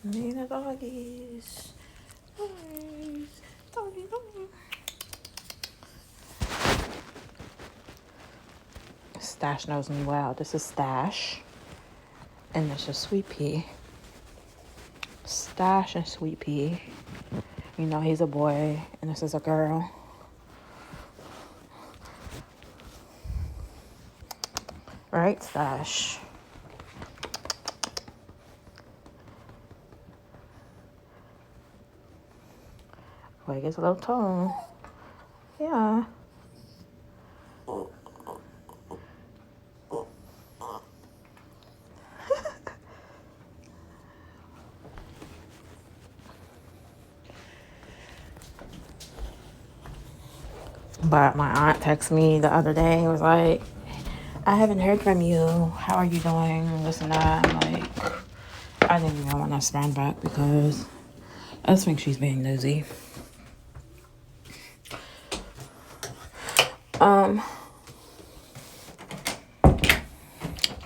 Me and the doggies. Doggies. Doggy, doggy. Stash knows me well. This is Stash. And this is Sweet Pea. Stash and Sweet Pea. You know, he's a boy and this is a girl. Right, Stash? Boy gets a little tone. Yeah. But my aunt texted me the other day and was like, I haven't heard from you. How are you doing? This and that. I'm like, I didn't even want to respond back because I just think she's being nosy.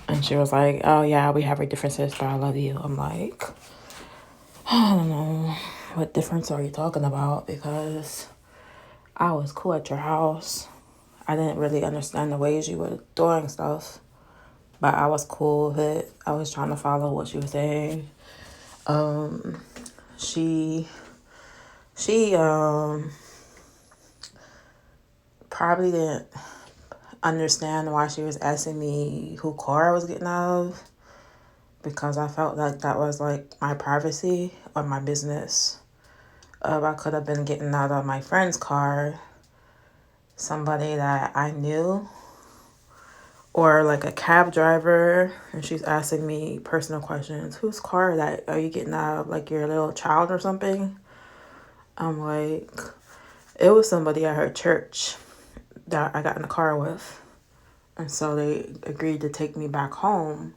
And she was like, oh yeah, we have our differences, but I love you. I'm like, I don't know. What difference are you talking about? Because I was cool at your house. I didn't really understand the ways you were doing stuff. But I was cool with it. I was trying to follow what she was saying. She probably didn't understand why she was asking me who car I was getting out of, because I felt like that was like my privacy or my business. I could have been getting out of my friend's car, somebody that I knew, or like a cab driver, and she's asking me personal questions. Whose car that are you getting out of? Like your little child or something? I'm like, it was somebody at her church that I got in the car with. And so they agreed to take me back home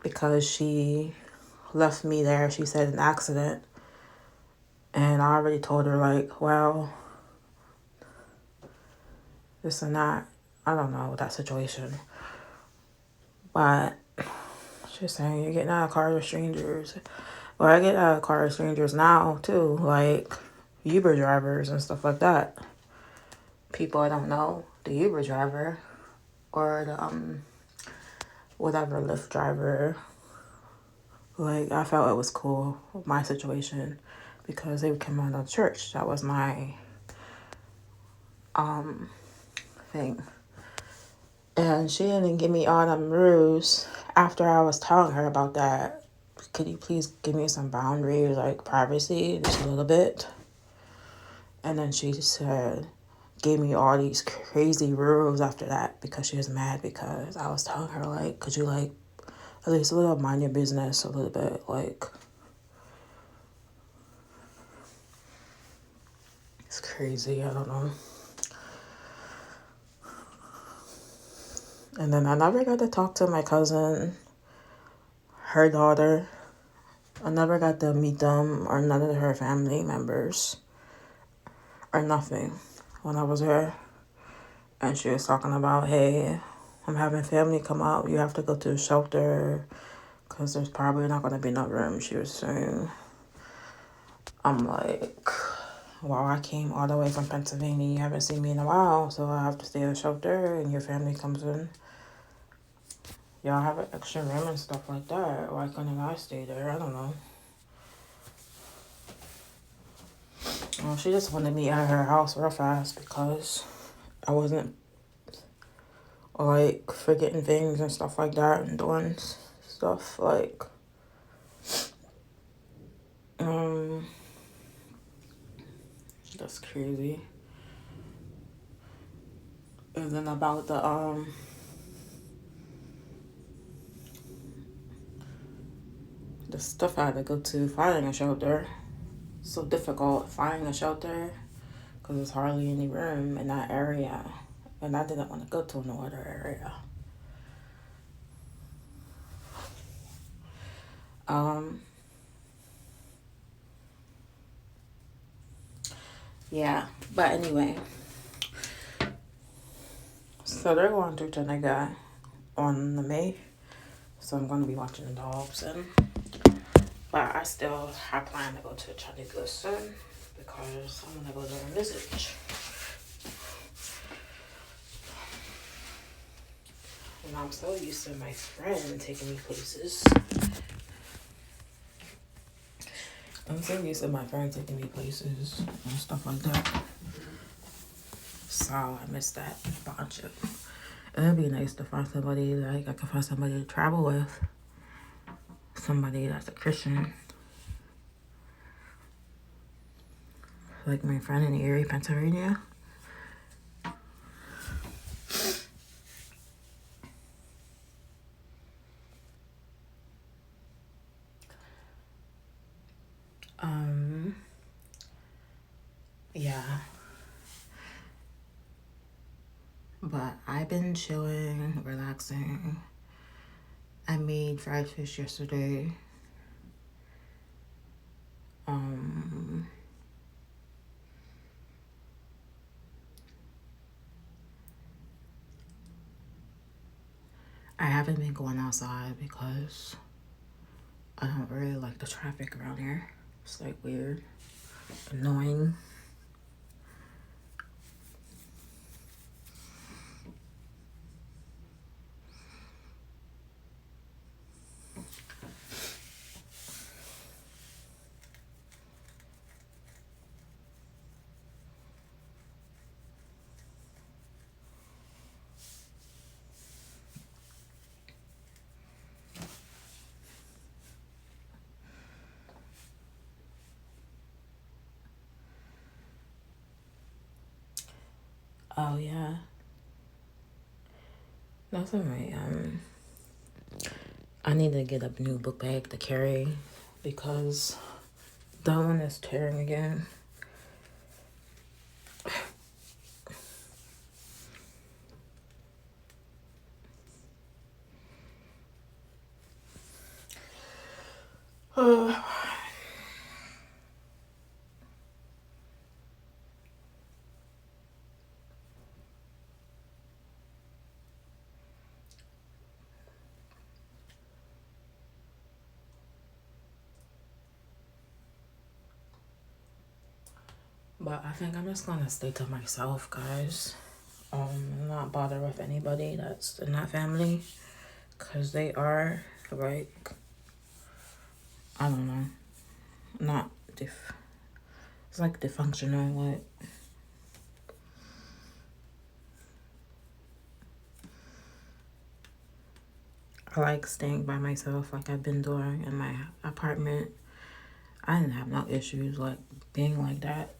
because she left me there. She said an accident. And I already told her, like, well, this and that. I don't know that situation. But she's saying you're getting out of cars with strangers. Well, I get out of cars with strangers now, too. Like Uber drivers and stuff like that. People I don't know. The Uber driver. Or the, whatever Lyft driver. Like, I felt it was cool with my situation because they came out of church. That was my thing. And she didn't give me all them rules after I was telling her about that. Could you please give me some boundaries, like privacy, just a little bit? And then she said, gave me all these crazy rules after that because she was mad because I was telling her, like, could you, like, at least a little mind your business a little bit, like. It's crazy, I don't know. And then I never got to talk to my cousin, her daughter. I never got to meet them or none of her family members or nothing when I was there. And she was talking about, hey, I'm having family come out. You have to go to the shelter because there's probably not going to be no room, she was saying. I'm like, wow, I came all the way from Pennsylvania. You haven't seen me in a while, so I have to stay in the shelter and your family comes in. Y'all have an extra room and stuff like that. Why couldn't I stay there? I don't know. Well, she just wanted me at her house real fast because I wasn't, like, forgetting things and stuff like that and doing stuff, like, that's crazy. And then about the stuff I had to go to finding a shelter. So difficult finding a shelter because there's hardly any room in that area. And I didn't want to go to no other area. Yeah, but anyway. So they're going through Tanaga on the May. So I'm going to be watching the dogs and But I still have planned to go to Chattanooga soon because I want to go there and visit. And I'm so used to my friend taking me places. I'm so used to my friend taking me places and stuff like that. So I miss that bunch of. It'd be nice to find somebody, like I can find somebody to travel with. Somebody that's a Christian. Like my friend in Erie, Pennsylvania. Yeah. But I've been chilling, relaxing. I made fried fish yesterday. I haven't been going outside because I don't really like the traffic around here. It's like weird, annoying. Oh yeah, that's alright. I need to get a new book bag to carry because that one is tearing again. But I think I'm just gonna stay to myself, guys. Not bother with anybody that's in that family, cause they are like, I don't know, not it's like dysfunctional. Like, I like staying by myself, like I've been doing in my apartment. I didn't have no issues like being like that.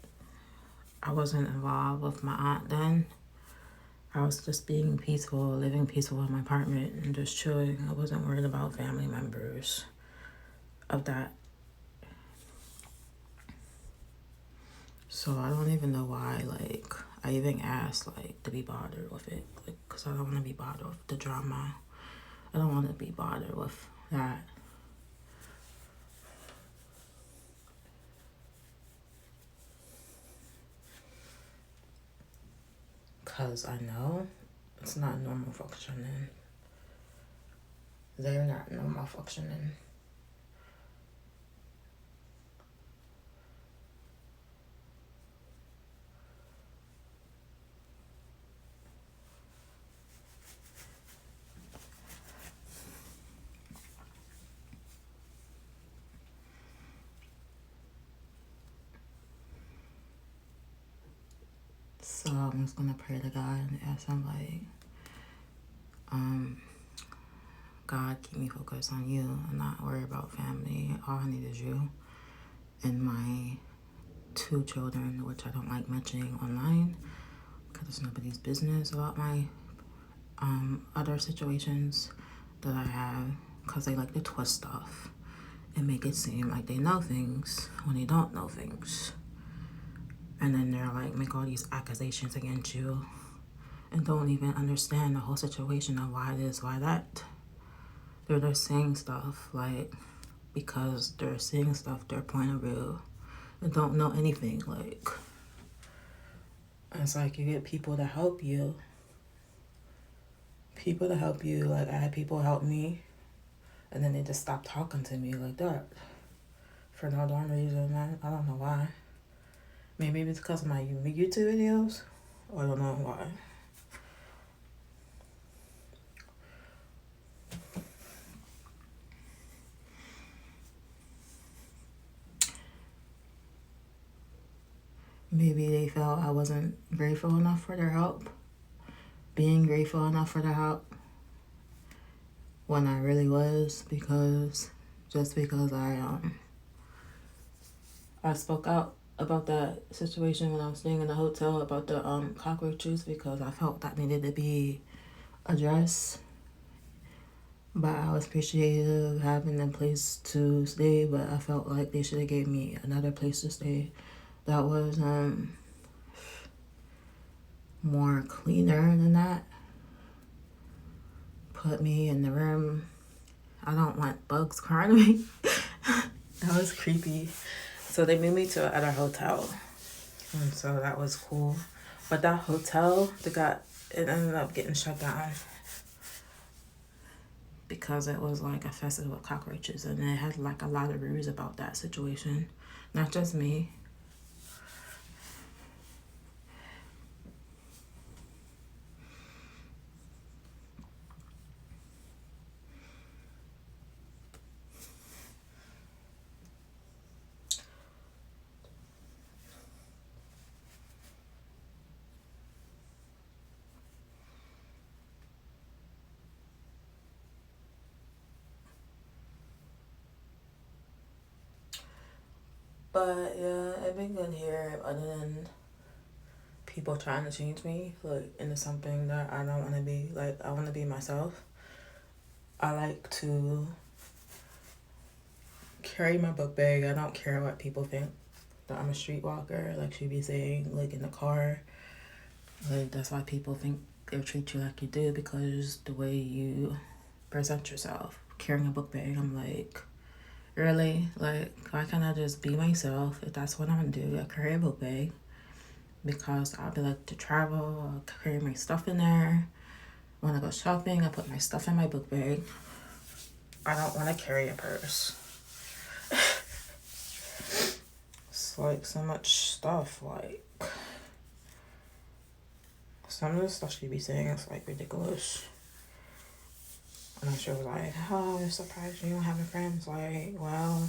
I wasn't involved with my aunt then. I was just being peaceful, living peaceful in my apartment and just chilling. I wasn't worried about family members of that. So I don't even know why, like, I even asked, like, to be bothered with it. Like, because I don't want to be bothered with the drama. I don't want to be bothered with that. Because I know it's not normal functioning. They're not normal functioning. So I'm just gonna pray to God and ask him, like, God, keep me focused on you and not worry about family. All I need is you and my 2 children, which I don't like mentioning online because it's nobody's business about my other situations that I have, because they like to twist stuff and make it seem like they know things when they don't know things. And then they're like, make all these accusations against you and don't even understand the whole situation of why this, why that. They're just saying stuff like, because they're saying stuff, their point of view, and don't know anything. Like, it's like you get people to help you. Like, I had people help me, and then they just stopped talking to me like that. for no darn reason. I don't know why. Maybe it's because of my YouTube videos. I don't know why. Maybe they felt I wasn't grateful enough for their help. Being grateful enough for their help. When I really was, because I spoke out about that situation when I was staying in the hotel about the cockroaches, because I felt that needed to be addressed. But I was appreciative of having a place to stay, but I felt like they should have gave me another place to stay that was more cleaner than that. Put me in the room. I don't want bugs crawling on me. That was creepy. So they moved me to another hotel, and so that was cool. But that hotel, it ended up getting shut down because it was like infested with cockroaches, and it had like a lot of reviews about that situation. Not just me. But yeah, I've been good here, other than people trying to change me like into something that I don't want to be. Like, I want to be myself. I like to carry my book bag. I don't care what people think that I'm a streetwalker, like she be saying, like in the car. Like, that's why people think they'll treat you like you do, because the way you present yourself carrying a book bag. I'm like, really? Like, why can't I just be myself? If that's what I'm gonna do, I carry a book bag, because I be like to travel. I'll carry my stuff in there. When I go shopping, I put my stuff in my book bag. I don't want to carry a purse. It's like so much stuff. Like, some of the stuff she be saying is like ridiculous. And she was like, oh, I'm surprised you don't have any friends. Like, well,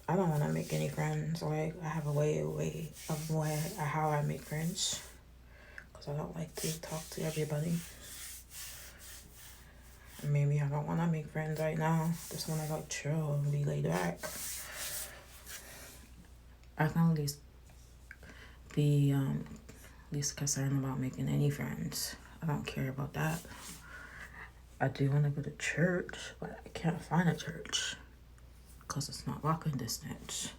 I don't want to make any friends. Like, I have a way of how I make friends, because I don't like to talk to everybody. And maybe I don't want to make friends right now. Just want to like chill and be laid back. I can at least be least concerned about making any friends. I don't care about that. I do want to go to church, but I can't find a church because it's not walking distance.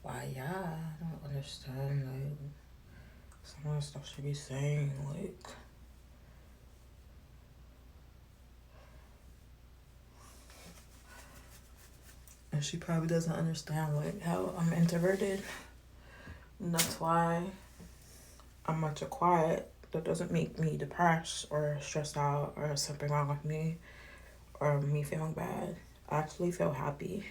Why, yeah, I don't understand, like, some of the stuff she be saying, like, and she probably doesn't understand, like, how I'm introverted, and that's why I'm much quiet. That doesn't make me depressed or stressed out or something wrong with me or me feeling bad. I actually feel happy.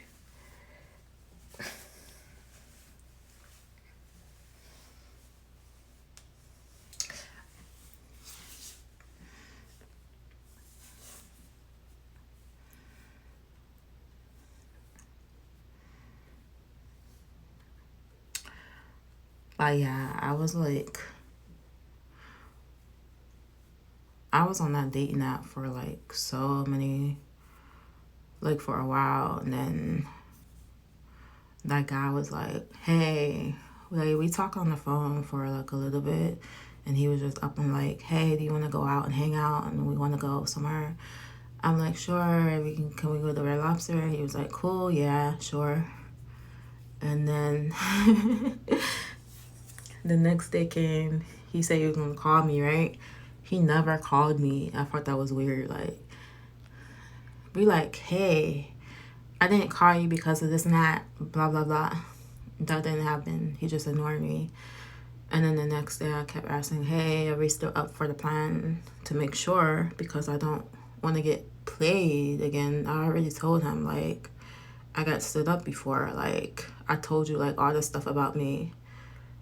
But yeah, I was on that dating app for like so many, like for a while, and then that guy was like, hey, like, we talked on the phone for like a little bit, and he was just up and like, hey, do you want to go out and hang out, and we want to go somewhere? I'm like, sure, can we go to Red Lobster? He was like, cool, yeah, sure. And then the next day came, he said he was gonna call me, right? He never called me. I thought that was weird. Like, be like, hey, I didn't call you because of this and that, blah, blah, blah. That didn't happen. He just ignored me. And then the next day I kept asking, hey, are we still up for the plan, to make sure, because I don't want to get played again. I already told him, like, I got stood up before. Like, I told you, like, all this stuff about me.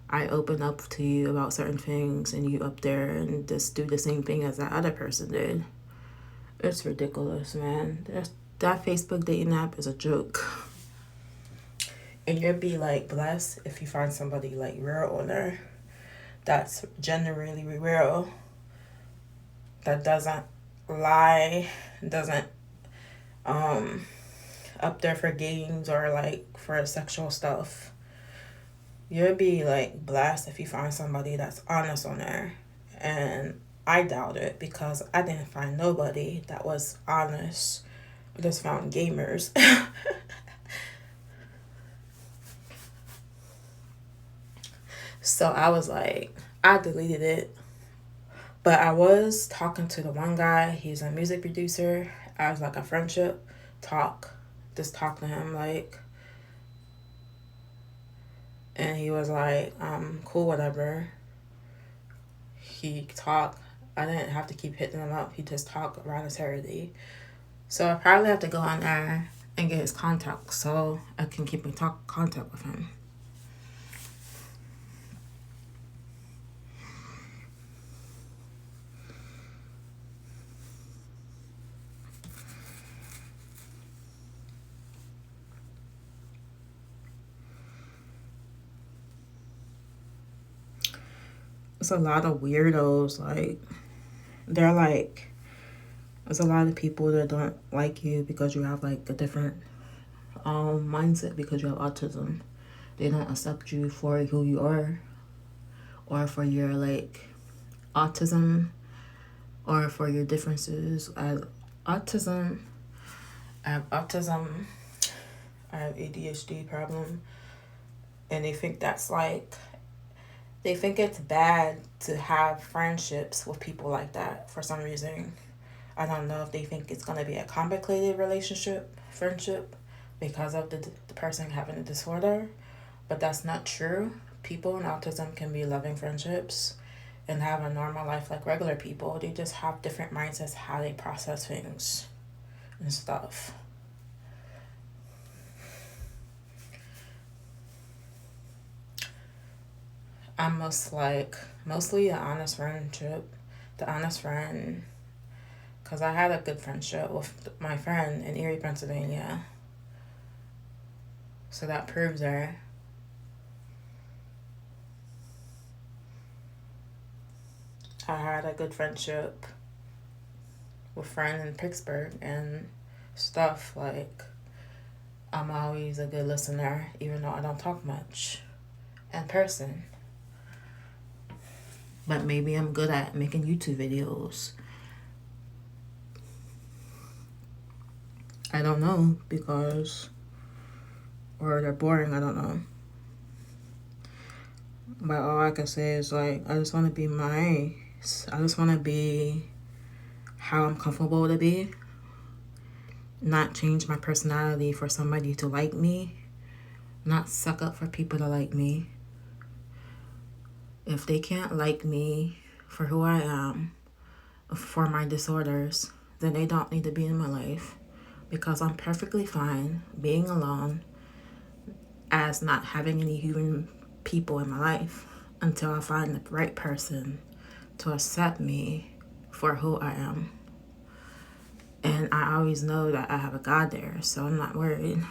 I open up to you about certain things and you up there and just do the same thing as that other person did. It's ridiculous, man. That Facebook dating app is a joke. And you'll be like blessed if you find somebody like real on there that's genuinely real, that doesn't lie, doesn't up there for games or like for sexual stuff. You'll be like blessed if you find somebody that's honest on there. And I doubt it because I didn't find nobody that was honest. I just found gamers. So I was like, I deleted it. But I was talking to the one guy. He's a music producer. I was like a friendship talk. Just talk to him like. And he was like, cool, whatever. He talked. I didn't have to keep hitting him up. He just talked around eternity. So I probably have to go on there and get his contact so I can keep in contact with him. It's a lot of weirdos. Like, they're like, there's a lot of people that don't like you because you have like a different mindset, because you have autism. They don't accept you for who you are, or for your like autism, or for your differences. I have autism, I have ADHD problem, and they think that's like, they think it's bad to have friendships with people like that for some reason. I don't know if they think it's going to be a complicated friendship, because of the person having a disorder. But that's not true. People in autism can be loving friendships and have a normal life like regular people. They just have different mindsets, how they process things and stuff. I'm mostly an honest friendship. The honest friend. Because I had a good friendship with my friend in Erie, Pennsylvania. So that proves her. I had a good friendship with friend in Pittsburgh and stuff. Like, I'm always a good listener, even though I don't talk much in person. But maybe I'm good at making YouTube videos. I don't know, or they're boring, I don't know. But all I can say is like, I just want to be I just want to be how I'm comfortable to be. Not change my personality for somebody to like me. Not suck up for people to like me. If they can't like me for who I am, for my disorders, then they don't need to be in my life, because I'm perfectly fine being alone as not having any human people in my life until I find the right person to accept me for who I am. And I always know that I have a God there, so I'm not worried.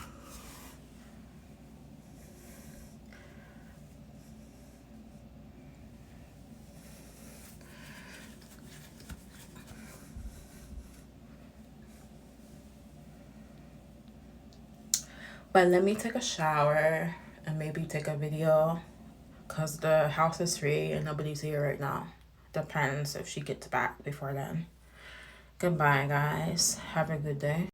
But let me take a shower and maybe take a video, because the house is free and nobody's here right now. Depends if she gets back before then. Goodbye, guys. Have a good day.